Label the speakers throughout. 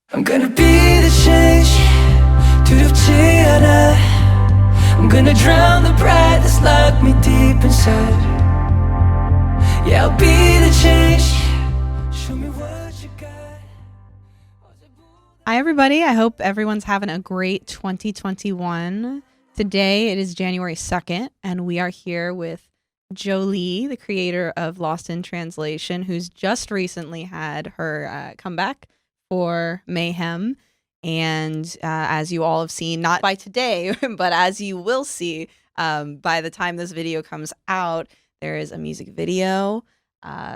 Speaker 1: I'm gonna be the change 두렵지 않아 I'm gonna drown the pride that's locked me deep inside Yeah, I'll be the change Show me what you got
Speaker 2: Hi everybody, I hope everyone's having a great 2021. Today it is January 2nd and we are here with Jjolee, the creator of Lost in Translation, who's just recently had her comeback for Mayhem. And as you all have seen, not by today, but as you will see by the time this video comes out, there is a music video.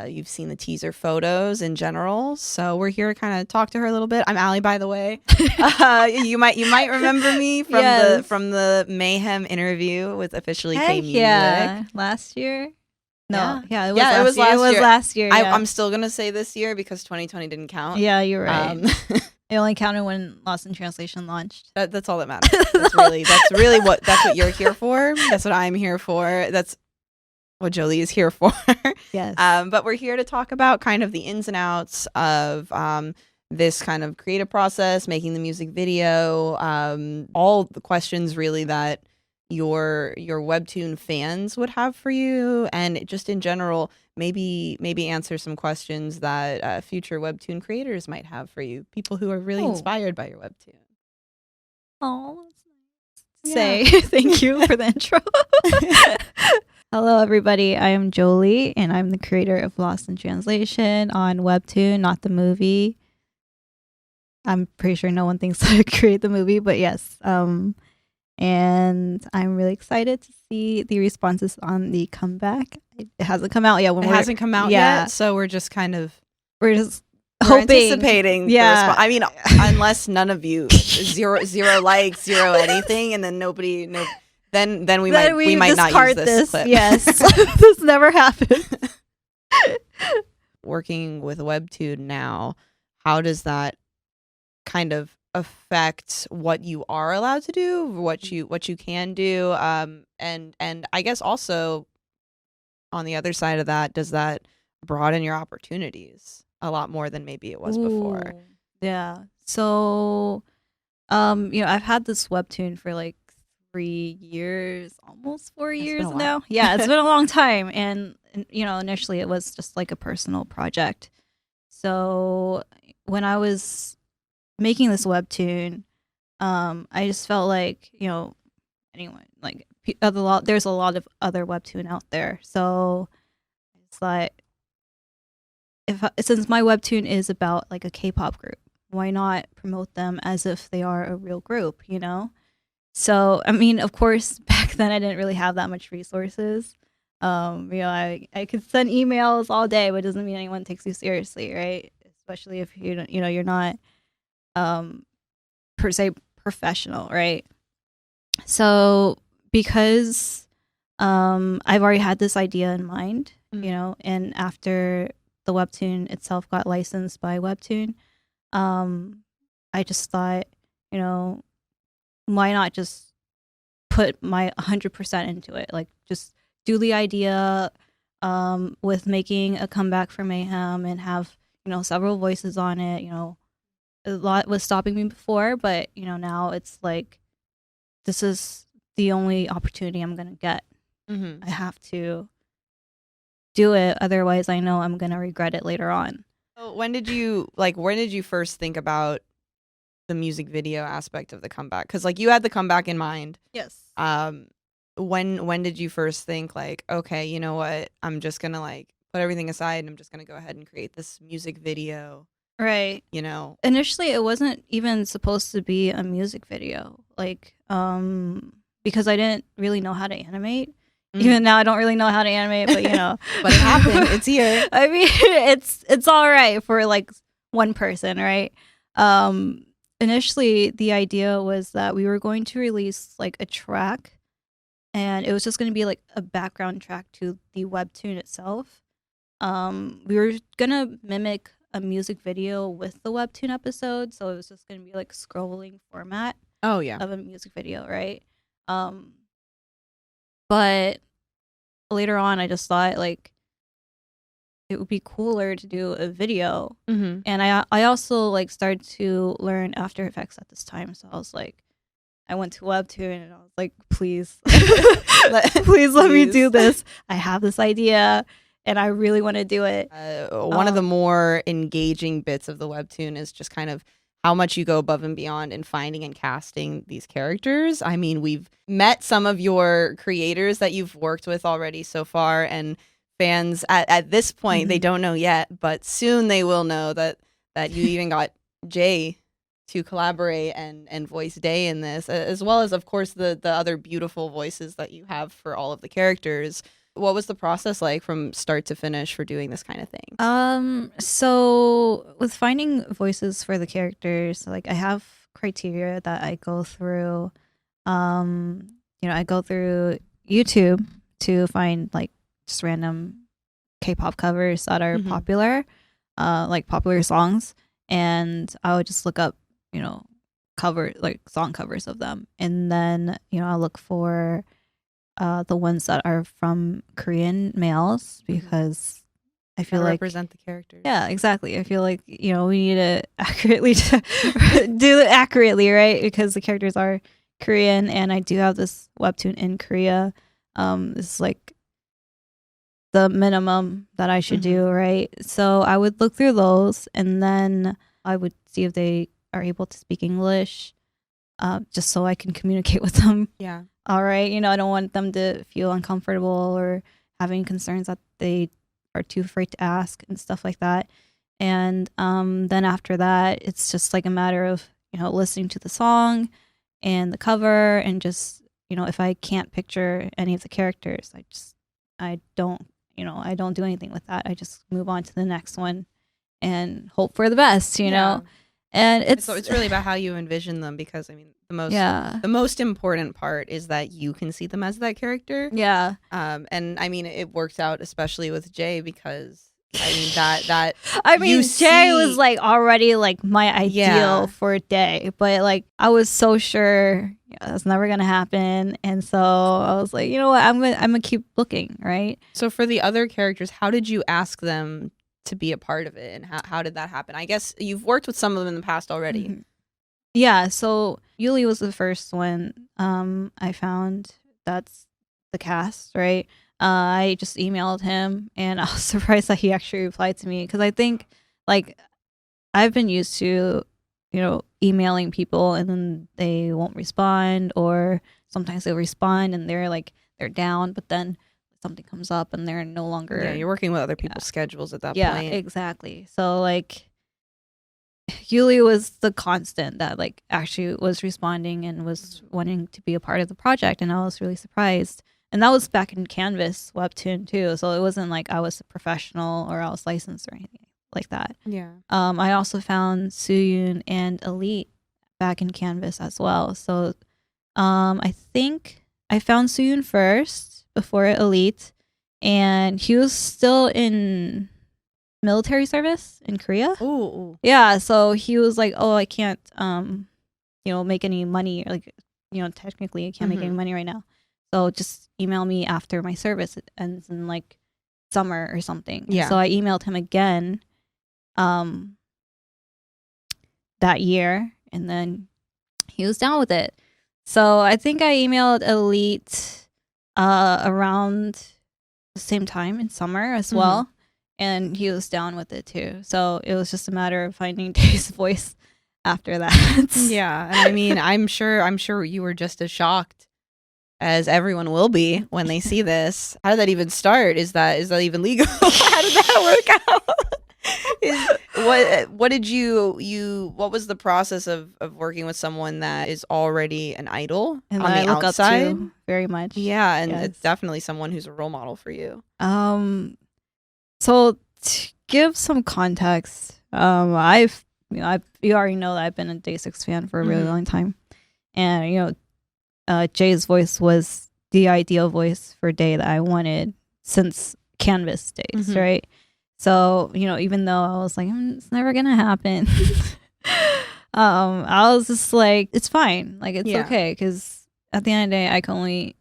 Speaker 2: You've seen the teaser photos in general. So we're here to kind of talk to her a little bit. I'm Allie, by the way. You might remember me from the Mayhem interview with Officially K Music.
Speaker 3: Yeah, last year. No,
Speaker 2: yeah,
Speaker 3: it was last year. Yeah.
Speaker 2: I'm still gonna say this year because 2020 didn't count.
Speaker 3: Yeah, you're right. It only counted when Lost in Translation launched.
Speaker 2: That's all that matters. That's really what you're here for. That's what I'm here for. That's what Jjolee is here for.
Speaker 3: Yes.
Speaker 2: But we're here to talk about kind of the ins and outs of this kind of creative process, making the music video, all the questions really that your webtoon fans would have for you, and just in general, maybe answer some questions that future webtoon creators might have for you, people who are really inspired by your webtoon.
Speaker 3: Oh, that's nice to say. Thank you for the intro. Hello, everybody. I am Jjolee, and I'm the creator of Lost in Translation on Webtoon, not the movie. I'm pretty sure no one thinks I create the movie, but yes. And I'm really excited to see the responses on the comeback. It hasn't come out yet.
Speaker 2: It hasn't come out yet, so we're just
Speaker 3: hoping,
Speaker 2: anticipating. Yeah, I mean, unless none of you zero likes, zero anything, and then nobody. Then we might not use this clip.
Speaker 3: Yes, this never happened.
Speaker 2: Working with Webtoon now, how does that kind of affect what you are allowed to do, what you can do, and I guess also on the other side of that, does that broaden your opportunities a lot more than maybe it was before?
Speaker 3: Yeah. So, I've had this Webtoon for like 3 years, almost 4 years now. Yeah, it's been a long time. And, initially it was just like a personal project. So when I was making this Webtoon, I just felt like, there's a lot of other Webtoon out there. So it's like, since my Webtoon is about like a K-pop group, why not promote them as if they are a real group, So, I mean, of course, back then I didn't really have that much resources. I could send emails all day, but it doesn't mean anyone takes you seriously, right? Especially if you're not per se professional, right? So, because I've already had this idea in mind, and after the Webtoon itself got licensed by Webtoon, I just thought, why not just put my 100% into it? Like, just do the idea with making a comeback for Mayhem and have, several voices on it. A lot was stopping me before, but, now it's like, this is the only opportunity I'm going to get. Mm-hmm. I have to do it. Otherwise, I know I'm going to regret it later on.
Speaker 2: So when did you first think about the music video aspect of the comeback? Because you had the comeback in mind.
Speaker 3: Yes.
Speaker 2: When did you first think like, okay, you know what, I'm just gonna put everything aside and I'm just gonna go ahead and create this music video,
Speaker 3: right? Initially it wasn't even supposed to be a music video, because I didn't really know how to animate. Even now I don't really know how to animate, but
Speaker 2: but it happened. It's here.
Speaker 3: I mean, it's all right for one person, right? Initially, the idea was that we were going to release a track, and it was just going to be a background track to the Webtoon itself. We were going to mimic a music video with the Webtoon episode, so it was just going to be scrolling format.
Speaker 2: Oh yeah,
Speaker 3: of a music video, right? But later on, I just thought it would be cooler to do a video.
Speaker 2: Mm-hmm.
Speaker 3: And I also like started to learn After Effects at this time, so I was like, I went to Webtoon and I was like, please, please let me do this. I have this idea and I really want to do it.
Speaker 2: One of the more engaging bits of the webtoon is just kind of how much you go above and beyond in finding and casting these characters. I mean, we've met some of your creators that you've worked with already so far, and fans at this point, they don't know yet, but soon they will know that you even got Jay to collaborate and voice Day in this, as well as, of course, the other beautiful voices that you have for all of the characters. What was the process like from start to finish for doing this kind of thing?
Speaker 3: So with finding voices for the characters, like I have criteria that I go through. I go through YouTube to find like just random K-pop covers that are popular, like popular songs, and I would just look up, song covers of them, and then I'll look for the ones that are from Korean males, because I feel like
Speaker 2: represent the characters.
Speaker 3: Yeah, exactly. I feel like we need to accurately do it accurately, right? Because the characters are Korean, and I do have this webtoon in Korea. It's like the minimum that I should do, right? So I would look through those, and then I would see if they are able to speak English, just so I can communicate with them.
Speaker 2: Yeah.
Speaker 3: All right. I don't want them to feel uncomfortable or having concerns that they are too afraid to ask and stuff like that. And then after that, it's just like a matter of, listening to the song and the cover, and just, if I can't picture any of the characters, I don't do anything with that. I just move on to the next one and hope for the best, know? And it's
Speaker 2: really about how you envision them, because I mean the most important part is that you can see them as that character.
Speaker 3: Yeah.
Speaker 2: And I mean it works out especially with Jay, because I mean that
Speaker 3: Jay was like already like my ideal for a day, but like I was so sure that's never gonna happen, and so I was like, you know what, I'm gonna keep looking, right?
Speaker 2: So for the other characters, how did you ask them to be a part of it, and how did that happen? I guess you've worked with some of them in the past already.
Speaker 3: Yeah, so Jjolee was the first one I found. That's the cast, right? I just emailed him, and I was surprised that he actually replied to me, because I think like I've been used to emailing people and then they won't respond, or sometimes they'll respond and they're down, but then something comes up and they're no longer.
Speaker 2: Yeah, you're working with other people's schedules at that point.
Speaker 3: Yeah, exactly. So like Jjolee was the constant that like actually was responding and was wanting to be a part of the project, and I was really surprised. And that was back in Canvas webtoon too, so it wasn't like I was a professional or I was licensed or anything like that.
Speaker 2: Yeah.
Speaker 3: I also found Sooyoon and Elite back in Canvas as well. So I think I found Sooyoon first before Elite, and he was still in military service in Korea.
Speaker 2: Ooh.
Speaker 3: Yeah, so he was like, oh, I can't make any money, like technically I can't make any money right now, so just email me after my service ends in like summer or something.
Speaker 2: Yeah.
Speaker 3: So I emailed him again that year, and then he was down with it. So I think I emailed Elite around the same time in summer as well, and he was down with it too. So it was just a matter of finding Day's voice after that.
Speaker 2: Yeah, and I mean, I'm sure you were just as shocked as everyone will be when they see this. How did that even start? Is that even legal? How did that work out? What was the process of working with someone that is already an idol
Speaker 3: and
Speaker 2: on the
Speaker 3: look
Speaker 2: outside?
Speaker 3: up to very much.
Speaker 2: Yeah, and
Speaker 3: Yes.
Speaker 2: it's definitely someone who's a role model for you.
Speaker 3: So to give some context, you already know that I've been a Day6 fan for a really long time, and Jay's voice was the ideal voice for Day that I wanted since Canvas days, right? So, even though I was like, it's never gonna happen, I was just like, it's fine, like it's okay, because at the end of the day, I can only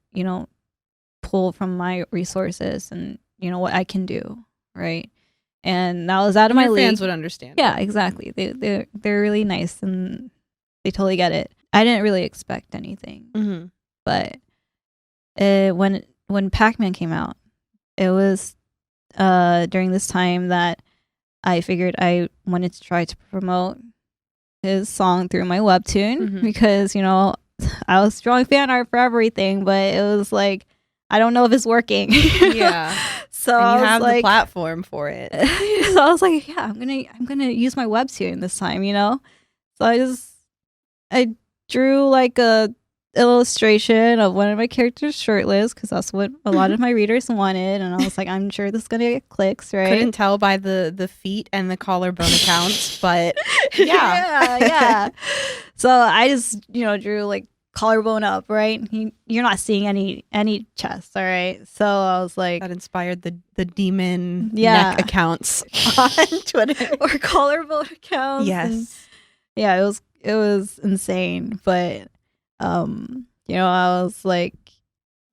Speaker 3: pull from my resources and what I can do, right? and that was out of my
Speaker 2: Your
Speaker 3: league.
Speaker 2: fans would understand.
Speaker 3: Yeah, exactly. They're really nice and they totally get it. I didn't really expect anything,
Speaker 2: Mm-hmm.
Speaker 3: but when Pac-Man came out, it was during this time that I figured I wanted to try to promote his song through my webtoon because, you know, I was drawing fan art for everything, but it was like, I don't know if it's working.
Speaker 2: Yeah.
Speaker 3: So
Speaker 2: and
Speaker 3: I
Speaker 2: you
Speaker 3: was
Speaker 2: have
Speaker 3: like,
Speaker 2: the platform for it.
Speaker 3: so I was like, yeah, I'm gonna use my webtoon this time, you know? So I drew like a illustration of one of my characters shirtless because that's what a lot of my readers wanted, and I was like, I'm sure this is gonna get clicks, right?
Speaker 2: Couldn't tell by the feet and the collarbone accounts, but yeah.
Speaker 3: So I just, you know, drew like collarbone up, right? You're not seeing any chest, all right? So I was like,
Speaker 2: that inspired the d.min
Speaker 3: Yeah.
Speaker 2: neck accounts on Twitter.
Speaker 3: or collarbone accounts.
Speaker 2: Yes.
Speaker 3: And yeah, it was insane, but you know, I was like,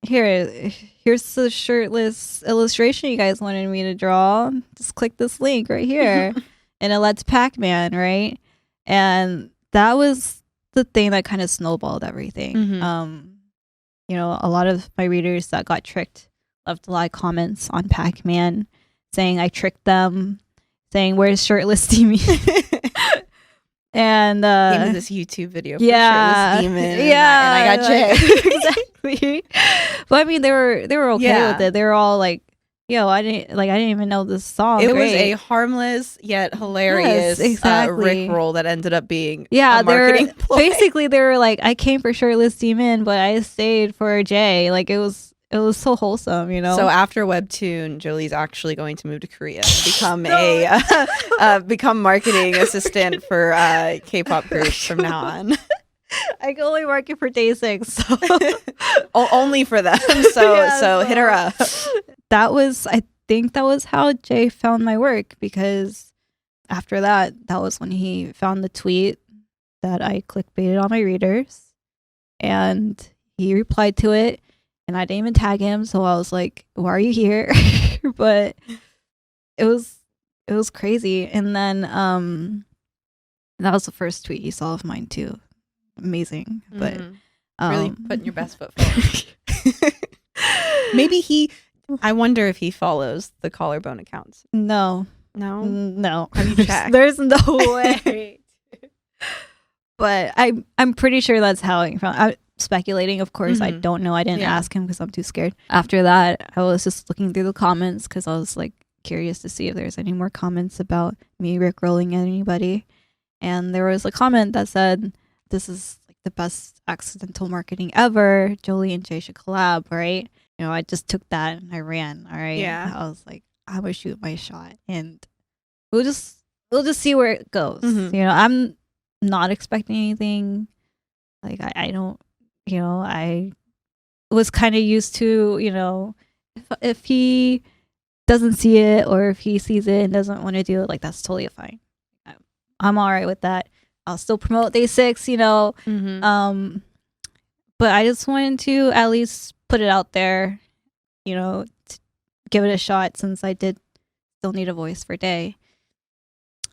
Speaker 3: here's the shirtless illustration you guys wanted me to draw. Just click this link right here. And it lets Pac-Man, right? And that was the thing that kind of snowballed everything. You know, a lot of my readers that got tricked left a lot of comments on Pac-Man saying I tricked them, saying where's shirtless d.min? And
Speaker 2: Came to this YouTube video for
Speaker 3: yeah,
Speaker 2: shirtless d.min,
Speaker 3: yeah,
Speaker 2: and I got Jay.
Speaker 3: exactly. But I mean, they were okay with it. They were all like, "Yo, I didn't even know this song."
Speaker 2: It was
Speaker 3: Great.
Speaker 2: a harmless yet hilarious
Speaker 3: exactly.
Speaker 2: Rickroll that ended up being
Speaker 3: yeah.
Speaker 2: a marketing ploy.
Speaker 3: Basically they were like, "I came for shirtless d.min, but I stayed for Jay." Like it was so wholesome, you know.
Speaker 2: So after Webtoon, Jolie's actually going to move to Korea and become become marketing assistant for K-pop groups from now on.
Speaker 3: I can only market for Day 6, so
Speaker 2: Only for them. So hit her up.
Speaker 3: I think that was how Jay found my work, because after that was when he found the tweet that I clickbaited on my readers, and he replied to it. And I didn't even tag him, so I was like, "Why are you here?" But it was crazy. And then that was the first tweet he saw of mine too. Amazing, but
Speaker 2: really putting your best foot forward. Maybe I wonder if he follows the collarbone accounts.
Speaker 3: No.
Speaker 2: Have you checked?
Speaker 3: There's no way. But I'm pretty sure that's how he found. Speculating, of course. I don't know. I didn't ask him because I'm too scared. After that, I was just looking through the comments because I was like curious to see if there's any more comments about me rickrolling anybody. And there was a comment that said, "This is like the best accidental marketing ever. Jjolee and Jay should collab," right? You know, I just took that and I ran. All right.
Speaker 2: Yeah.
Speaker 3: I was like, I'm gonna shoot my shot, and we'll just see where it goes. You know, I'm not expecting anything. Like I don't. You know, I was kind of used to, you know, if he doesn't see it, or if he sees it and doesn't want to do it, like that's totally fine. I'm all right with that. I'll still promote Day 6, you know. But I just wanted to at least put it out there, you know, to give it a shot, since I did still need a voice for Day.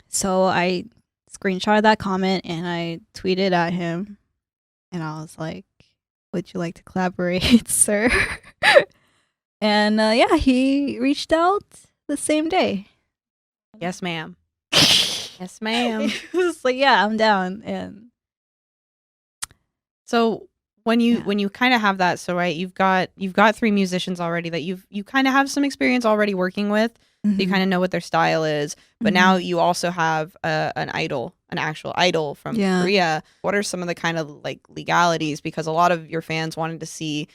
Speaker 3: So I screenshotted that comment and I tweeted at him, and I was like, "Would you like to collaborate, sir?" And yeah, he reached out the same day.
Speaker 2: Yes, ma'am. Yes, ma'am.
Speaker 3: He was like, "Yeah, I'm down." And
Speaker 2: so when you kind of have that, so right, you've got 3 musicians already that you kind of have some experience already working with. So you kind of know what their style is, but now you also have an actual idol from Korea. What are some of the kind of like legalities? Because a lot of your fans wanted to see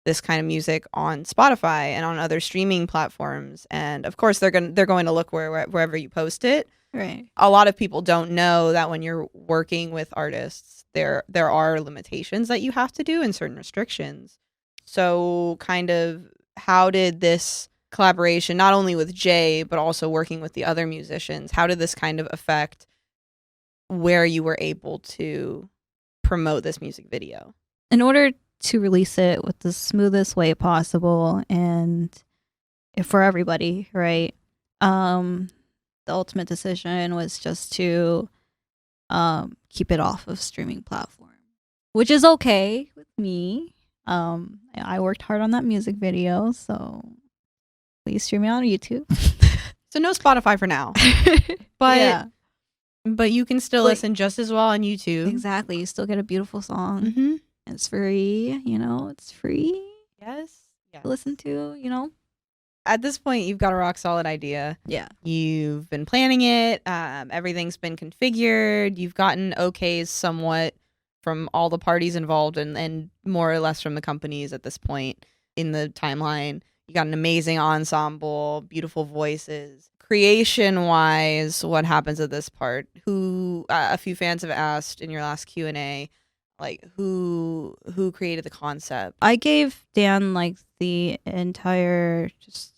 Speaker 2: this kind of music on Spotify and on other streaming platforms, and of course they're going to look wherever you post it.
Speaker 3: right,
Speaker 2: A lot of people don't know that when you're working with artists, there are limitations that you have to do and certain restrictions. So kind of how did this collaboration, not only with Jay, but also working with the other musicians, how did this kind of affect where you were able to promote this music video?
Speaker 3: in order to release it with the smoothest way possible and for everybody, right? the ultimate decision was just to keep it off of streaming platform, which is okay with me. I worked hard on that music video, so please stream me on YouTube.
Speaker 2: So no Spotify for now, but
Speaker 3: yeah,
Speaker 2: but you can still listen just as well on YouTube.
Speaker 3: exactly. You still get a beautiful song.
Speaker 2: Mm-hmm.
Speaker 3: It's free, it's free
Speaker 2: Yes. Yeah.
Speaker 3: to listen to.
Speaker 2: At this point, you've got a rock solid idea.
Speaker 3: Yeah.
Speaker 2: You've been planning it. Everything's been configured. You've gotten okays somewhat from all the parties involved and more or less from the companies at this point in the timeline. You got an amazing ensemble, beautiful voices. Creation-wise, what happens at this part? A few fans have asked in your last Q&A, like who created the concept?
Speaker 3: I gave Dan like the entire just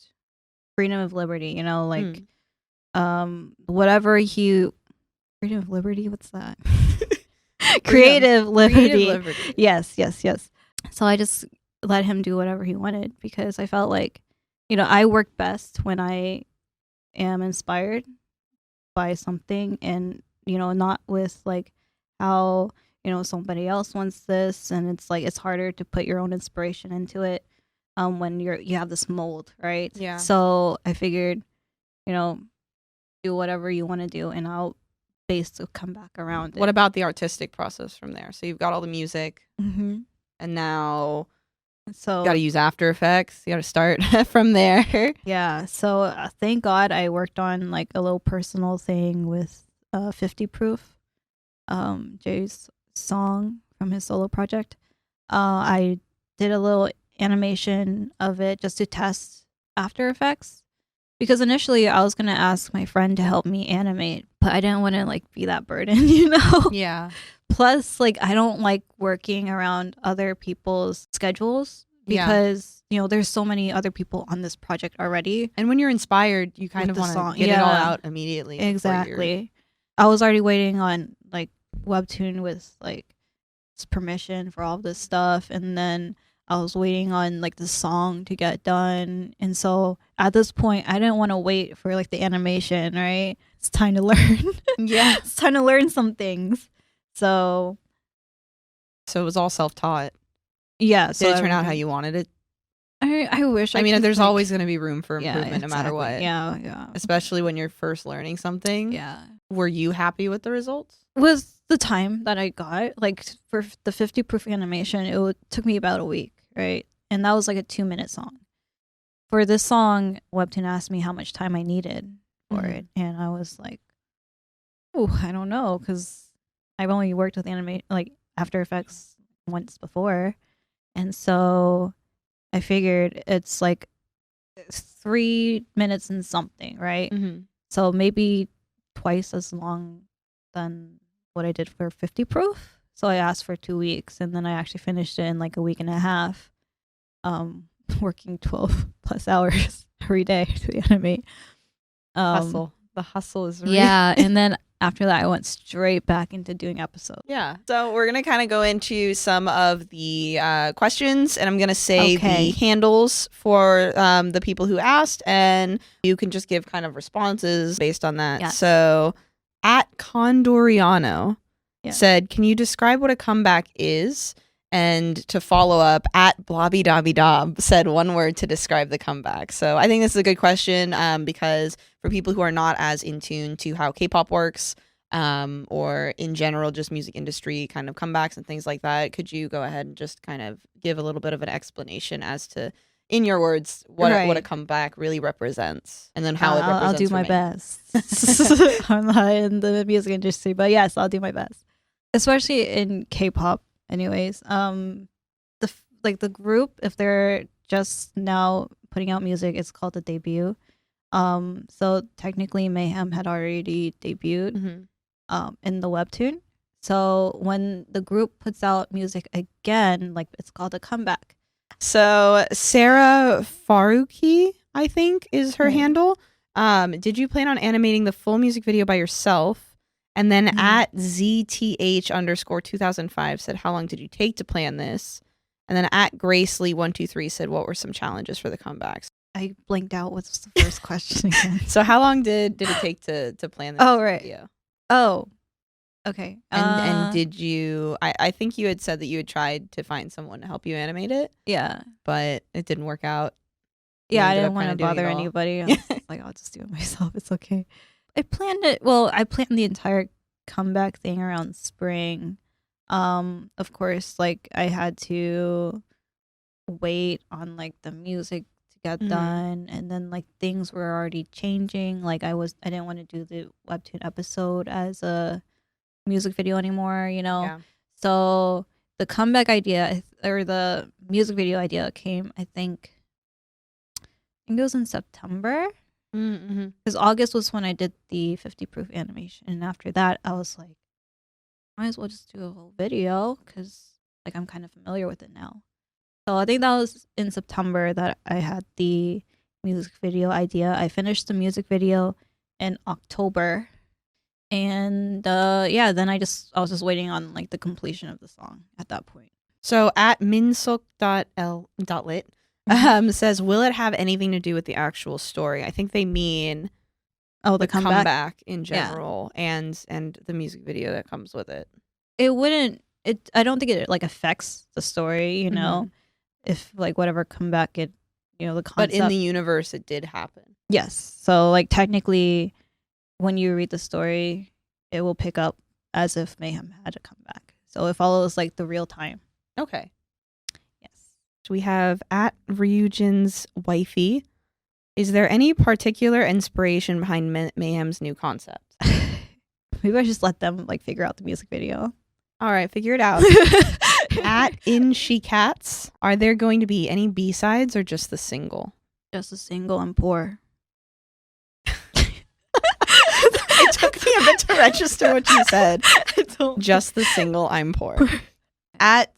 Speaker 3: freedom of liberty, whatever freedom of liberty, what's that? Creative liberty.
Speaker 2: Creative liberty.
Speaker 3: Yes. So I just let him do whatever he wanted because I felt like, I work best when I am inspired by something and, not with like how, somebody else wants this. And it's like, it's harder to put your own inspiration into it when you have this mold, right?
Speaker 2: Yeah.
Speaker 3: So I figured, do whatever you want to do and I'll base to come back around.
Speaker 2: What about the artistic process from there? So you've got all the music
Speaker 3: Mm-hmm.
Speaker 2: and now
Speaker 3: So
Speaker 2: you got to use After Effects. You got to start from there.
Speaker 3: yeah. So thank God I worked on like a little personal thing with 50 Proof, Jay's song from his solo project. I did a little animation of it just to test After Effects because initially I was gonna ask my friend to help me animate, but I didn't want to like be that burden,
Speaker 2: Yeah.
Speaker 3: Plus, like I don't like working around other people's schedules because there's so many other people on this project already.
Speaker 2: And when you're inspired, you kind
Speaker 3: With
Speaker 2: of
Speaker 3: the
Speaker 2: want
Speaker 3: song.
Speaker 2: to get it all
Speaker 3: Yeah.
Speaker 2: out immediately. before you're-
Speaker 3: Exactly. I was already waiting on like webtoon with like permission for all this stuff, and then I was waiting on like the song to get done. And so at this point, I didn't want to wait for like the animation. Right? It's time to learn.
Speaker 2: Yeah.
Speaker 3: It's time to learn some things. So
Speaker 2: So it was all self-taught.
Speaker 3: yeah. So
Speaker 2: Did it turn out how you wanted it?
Speaker 3: I wish.
Speaker 2: I mean,
Speaker 3: could,
Speaker 2: there's
Speaker 3: like-
Speaker 2: always going to be room for
Speaker 3: Yeah,
Speaker 2: improvement no matter
Speaker 3: exactly.
Speaker 2: what.
Speaker 3: Yeah.
Speaker 2: Especially when you're first learning something.
Speaker 3: Yeah.
Speaker 2: Were you happy with the results?
Speaker 3: With the time that I got, like for the 50 proof animation, took me about a week, right? And that was like a 2-minute song. For this song, Webtoon asked me how much time I needed for
Speaker 2: Mhm.
Speaker 3: it, and I was like, "Oh, I don't know," because I've only worked with like After Effects once before, and so I figured it's like 3 minutes and something, right?
Speaker 2: Mm-hmm.
Speaker 3: So maybe twice as long than what I did for 50 proof. So I asked for 2 weeks and then I actually finished it in like a week and a half, working 12 plus hours every day to animate.
Speaker 2: Hustle. The hustle is real.
Speaker 3: Yeah. And then after that, I went straight back into doing episodes.
Speaker 2: Yeah. So we're going to kind of go into some of the questions, and I'm going to say
Speaker 3: Okay.
Speaker 2: the handles for the people who asked, and you can just give kind of responses based on that.
Speaker 3: Yes.
Speaker 2: So at Condoriano
Speaker 3: Yeah.
Speaker 2: said, can you describe what a comeback is? And to follow up, at Blobby Dobby Dob said one word to describe the comeback. So I think this is a good question because for people who are not as in tune to how K-pop works or in general just music industry kind of comebacks and things like that, could you go ahead and just kind of give a little bit of an explanation as to, in your words, what a comeback really represents and then how it represents
Speaker 3: I'll do
Speaker 2: for
Speaker 3: my
Speaker 2: Mayhem.
Speaker 3: best. I'm not in the music industry, but yes, I'll do my best. Especially in K-pop. Anyways, the group, if they're just now putting out music, it's called the debut. So technically Mayhem had already debuted
Speaker 2: Mm-hmm.
Speaker 3: in the webtoon. So when the group puts out music again, like it's called a comeback.
Speaker 2: So Sarah Faruqi, I think, is her
Speaker 3: Right.
Speaker 2: handle. Did you plan on animating the full music video by yourself? And then
Speaker 3: Mhm.
Speaker 2: at ZTH_2005 said, how long did you take to plan this? And then at Gracely123 said, what were some challenges for the comebacks?
Speaker 3: I blanked out. What's the first question again?
Speaker 2: So how long did it take to plan this
Speaker 3: Right.
Speaker 2: video?
Speaker 3: Oh, okay.
Speaker 2: And did you? I think you had said that you had tried to find someone to help you animate it,
Speaker 3: Yeah.
Speaker 2: but it didn't work out.
Speaker 3: Yeah, I
Speaker 2: ended
Speaker 3: didn't
Speaker 2: up
Speaker 3: want to
Speaker 2: kinda doing
Speaker 3: bother
Speaker 2: it all.
Speaker 3: anybody. I was like, I'll just do it myself. It's okay. I planned it. Well, I planned the entire comeback thing around spring. Of course, like I had to wait on like the music to get
Speaker 2: Mhm.
Speaker 3: done, and then like things were already changing. Like I didn't want to do the webtoon episode as a music video anymore.
Speaker 2: Yeah.
Speaker 3: So the comeback idea or the music video idea came, I think it was in September,
Speaker 2: Mm-hmm.
Speaker 3: because August was when I did the 50 proof animation, and after that I was like, might as well just do a whole video because like I'm kind of familiar with it now. So I think that was in September that I had the music video idea. I finished the music video in October, and then I was just waiting on like the completion of the song at that point.
Speaker 2: So at minsoo.lit says, will it have anything to do with the actual story? I think they mean
Speaker 3: The
Speaker 2: comeback in general and the music video that comes with it.
Speaker 3: It wouldn't. I don't think it like affects the story. If like whatever comeback the concept.
Speaker 2: But in the universe, it did happen.
Speaker 3: Yes. So like technically, when you read the story, it will pick up as if Mayhem had a comeback. So it follows like the real time.
Speaker 2: Okay.
Speaker 3: Yes.
Speaker 2: So we have at Ryujin's wifey. Is there any particular inspiration behind Mayhem's new concept?
Speaker 3: Maybe I just let them like figure out the music video.
Speaker 2: All right, figure it out. At In She Cats, are there going to be any B-sides or just the single?
Speaker 3: Just a single. I'm poor.
Speaker 2: It took me a bit to register what you said.
Speaker 3: I don't.
Speaker 2: Just the single, I'm poor. At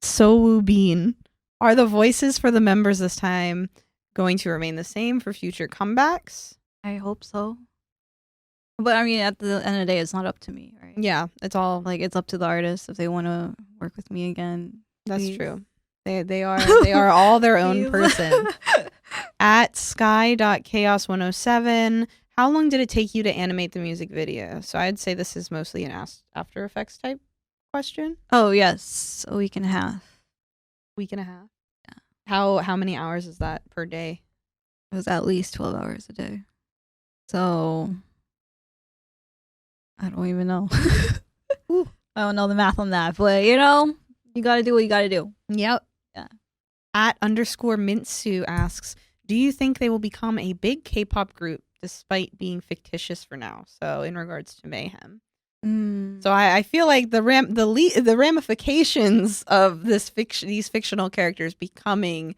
Speaker 2: Sowoo Bean, are the voices for the members this time going to remain the same for future comebacks?
Speaker 3: I hope so. But I mean, at the end of the day, it's not up to me, right?
Speaker 2: Yeah, it's all
Speaker 3: Like it's up to the artists if they want to work with me again.
Speaker 2: that's
Speaker 3: Please.
Speaker 2: true. They are all their own
Speaker 3: Please.
Speaker 2: person. At sky.chaos107, how long did it take you to animate the music video? So I'd say this is mostly an After Effects type question.
Speaker 3: Oh yes, a week and a half.
Speaker 2: Week and a half.
Speaker 3: Yeah.
Speaker 2: How many hours is that per day?
Speaker 3: It was at least 12 hours a day. So I don't even know. I don't know the math on that, but you gotta do what you gotta do.
Speaker 2: Yep.
Speaker 3: Yeah.
Speaker 2: At _minsoo asks, do you think they will become a big K-pop group despite being fictitious for now? So in regards to Mayhem. So I feel like the ramifications of these fictional characters becoming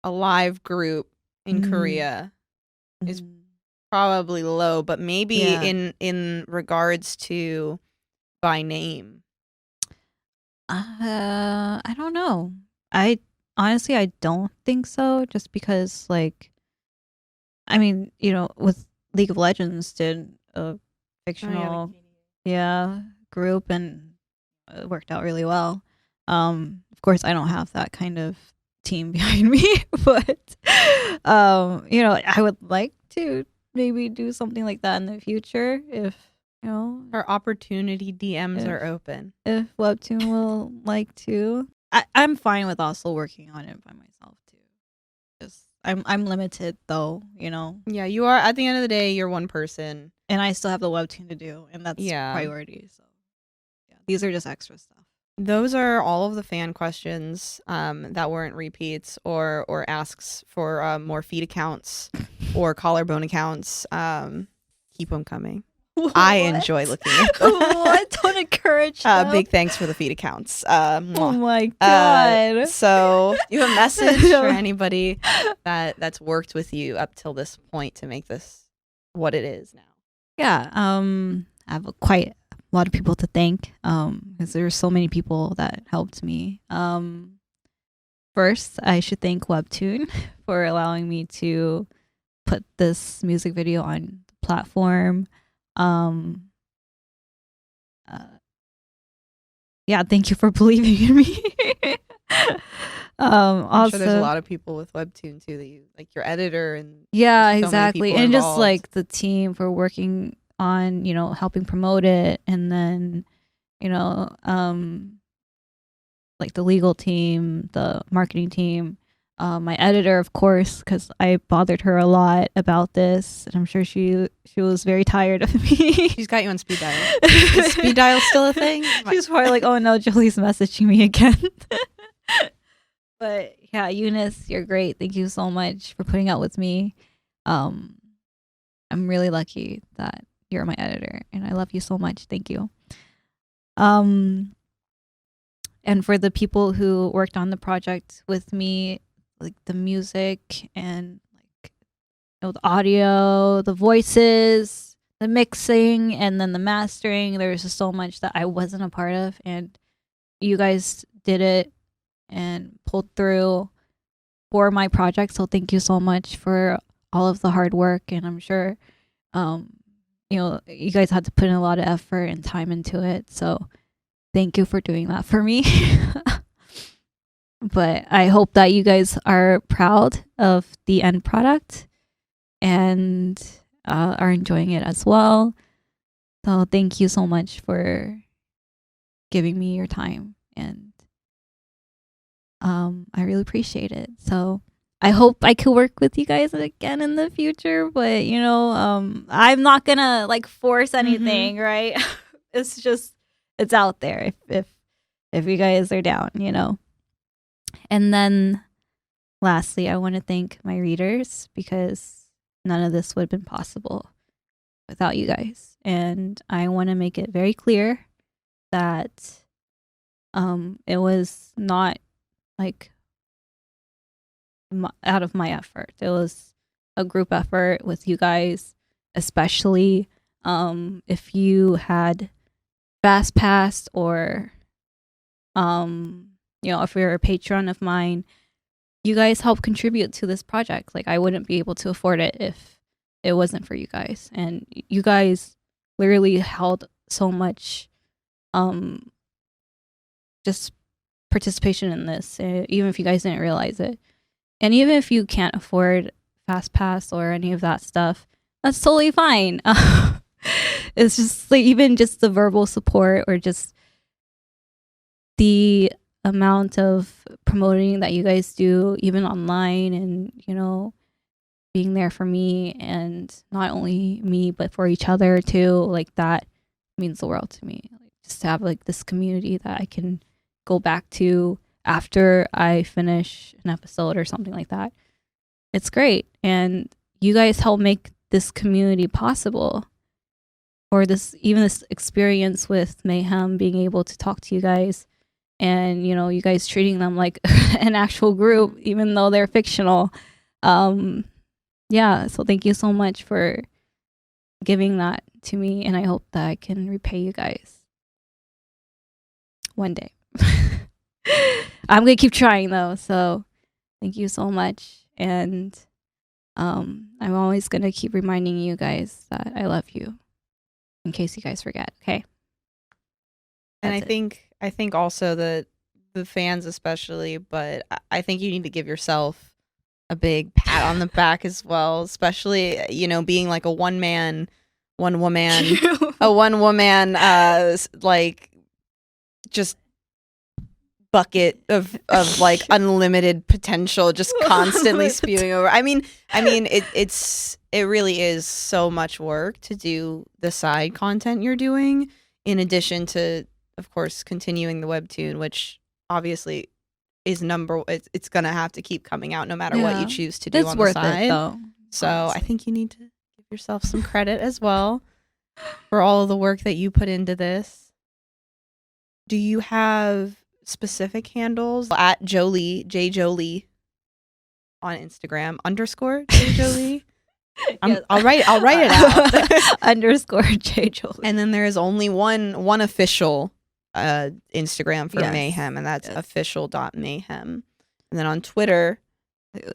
Speaker 2: a live group in Korea is probably low, but maybe in regards to by name.
Speaker 3: I don't know. I honestly don't think so. Just because, like, I mean, with League of Legends did a fictional, group, and it worked out really well. Of course, I don't have that kind of team behind me, but I would like to maybe do something like that in the future if
Speaker 2: Her opportunity DMs are open.
Speaker 3: if Webtoon will like to. I'm fine with also working on it by myself too. Just I'm limited though,
Speaker 2: Yeah, you are. At the end of the day, you're one person.
Speaker 3: and I still have the Webtoon to do, and that's
Speaker 2: Yeah.
Speaker 3: priority. So yeah, these are just extra stuff.
Speaker 2: Those are all of the fan questions that weren't repeats or asks for more feed accounts or collarbone accounts. Keep them coming. I enjoy looking at them.
Speaker 3: What? Don't encourage them.
Speaker 2: Big thanks for the feed accounts.
Speaker 3: Oh
Speaker 2: Mwah.
Speaker 3: my god.
Speaker 2: So you have a message for anybody that's worked with you up till this point to make this what it is now?
Speaker 3: Yeah. I have quite a lot of people to thank. Because there are so many people that helped me. First, I should thank Webtoon for allowing me to put this music video on the platform. Thank you for believing in me.
Speaker 2: I'm
Speaker 3: Also,
Speaker 2: sure there's a lot of people with webtoon too that you like, your editor and
Speaker 3: yeah,
Speaker 2: there's so many
Speaker 3: exactly.
Speaker 2: people
Speaker 3: And just
Speaker 2: involved.
Speaker 3: like the team for working on, helping promote it, and then, you know, like the legal team, the marketing team, my editor, of course, because I bothered her a lot about this, and I'm sure she was very tired of me.
Speaker 2: She's got you on speed dial. Is speed dial still a thing?
Speaker 3: She's probably like, "Oh no, Jolie's messaging me again." But yeah, Eunice, you're great. Thank you so much for putting up with me. I'm really lucky that you're my editor, and I love you so much. Thank you. And for the people who worked on the project with me, like the music and like the audio, the voices, the mixing, and then the mastering, there was just so much that I wasn't a part of, and you guys did it and pulled through for my project. So thank you so much for all of the hard work, and I'm sure you guys had to put in a lot of effort and time into it. So thank you for doing that for me. But I hope that you guys are proud of the end product and are enjoying it as well. So thank you so much for giving me your time, and I really appreciate it. So I hope I could work with you guys again in the future, but I'm not gonna like force anything, right? It's just, it's out there if you guys are down, And then lastly, I want to thank my readers, because none of this would have been possible without you guys. And I want to make it very clear that it was not like out of my effort. It was a group effort with you guys, especially if you had fast passed, or if you're a patron of mine, you guys help contribute to this project. Like, I wouldn't be able to afford it if it wasn't for you guys, and you guys literally held so much just participation in this, even if you guys didn't realize it. And even if you can't afford fast pass or any of that stuff, that's totally fine. It's just like, even just the verbal support, or just the amount of promoting that you guys do, even online, and being there for me, and not only me but for each other too, like, that means the world to me. Like, just to have like this community that I can go back to after I finish an episode or something like that. It's great. And you guys help make this community possible, or this experience with Mayhem, being able to talk to you guys, and you guys treating them like an actual group, even though they're fictional. So thank you so much for giving that to me, and I hope that I can repay you guys one day. I'm gonna keep trying though, so thank you so much. And I'm always gonna keep reminding you guys that I love you, in case you guys forget. Okay.
Speaker 2: And
Speaker 3: That's
Speaker 2: I think also the fans especially, but I think you need to give yourself a big pat on the back as well, especially being like a one woman like just bucket of like unlimited potential, just constantly spewing over. I mean it really is so much work to do the side content you're doing, in addition to, of course, continuing the webtoon, which obviously is it's gonna have to keep coming out no matter what you choose to do.
Speaker 3: It's
Speaker 2: on
Speaker 3: worth
Speaker 2: the side.
Speaker 3: it though.
Speaker 2: So
Speaker 3: honestly.
Speaker 2: I think you need to give yourself some credit as well for all of the work that you put into this. Do you have specific handles? At Jjolee, Jjolee on Instagram, _Jjolee.
Speaker 3: Yes.
Speaker 2: I'll write it out.
Speaker 3: _Jjolee.
Speaker 2: And then there is only one official Instagram for
Speaker 3: Yes.
Speaker 2: Mayhem, and that's
Speaker 3: Yes.
Speaker 2: official.mayhem. And then on Twitter,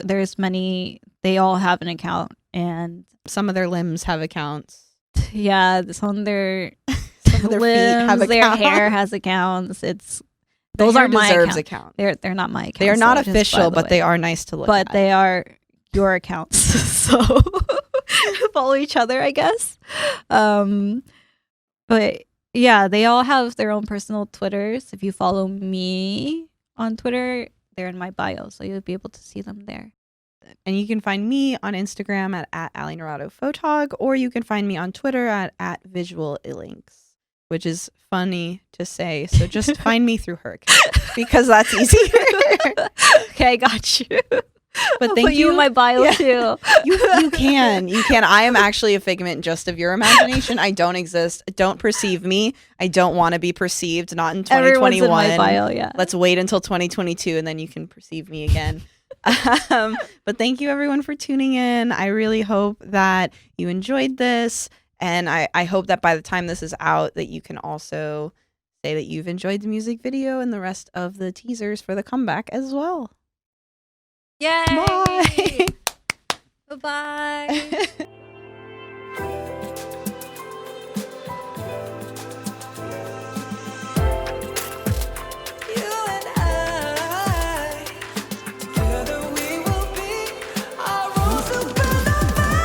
Speaker 3: There's many. They all have an account, and
Speaker 2: some of their limbs have accounts.
Speaker 3: yeah, some of their
Speaker 2: Some of their feet have
Speaker 3: limbs, their
Speaker 2: accounts.
Speaker 3: hair has accounts. Those
Speaker 2: Hair
Speaker 3: aren't my
Speaker 2: Deserves
Speaker 3: account.
Speaker 2: account.
Speaker 3: They're not my accounts.
Speaker 2: They are not
Speaker 3: though, just by
Speaker 2: official,
Speaker 3: the
Speaker 2: but
Speaker 3: way.
Speaker 2: they are nice to look
Speaker 3: But
Speaker 2: at.
Speaker 3: they are your accounts. So follow each other, I guess. But yeah, they all have their own personal Twitters. If you follow me on Twitter, they're in my bio, so you'll be able to see them there.
Speaker 2: And you can find me on Instagram at @AliNarado or you can find me on Twitter at visualinks, which is funny to say. So just find me through her account because that's easier.
Speaker 3: Okay, I got you.
Speaker 2: But
Speaker 3: I'll
Speaker 2: thank
Speaker 3: put you in my bio too.
Speaker 2: You can. I am actually a figment just of your imagination. I don't exist. Don't perceive me. I don't want to be perceived. Not in 2021.
Speaker 3: Everyone's in my bio, yeah.
Speaker 2: Let's wait until 2022 and then you can perceive me again. But thank you everyone for tuning in. I really hope that you enjoyed this. And I hope that by the time this is out that you can also say that you've enjoyed the music video and the rest of the teasers for the comeback as well.
Speaker 3: Yay!
Speaker 2: Bye.
Speaker 3: Bye-bye.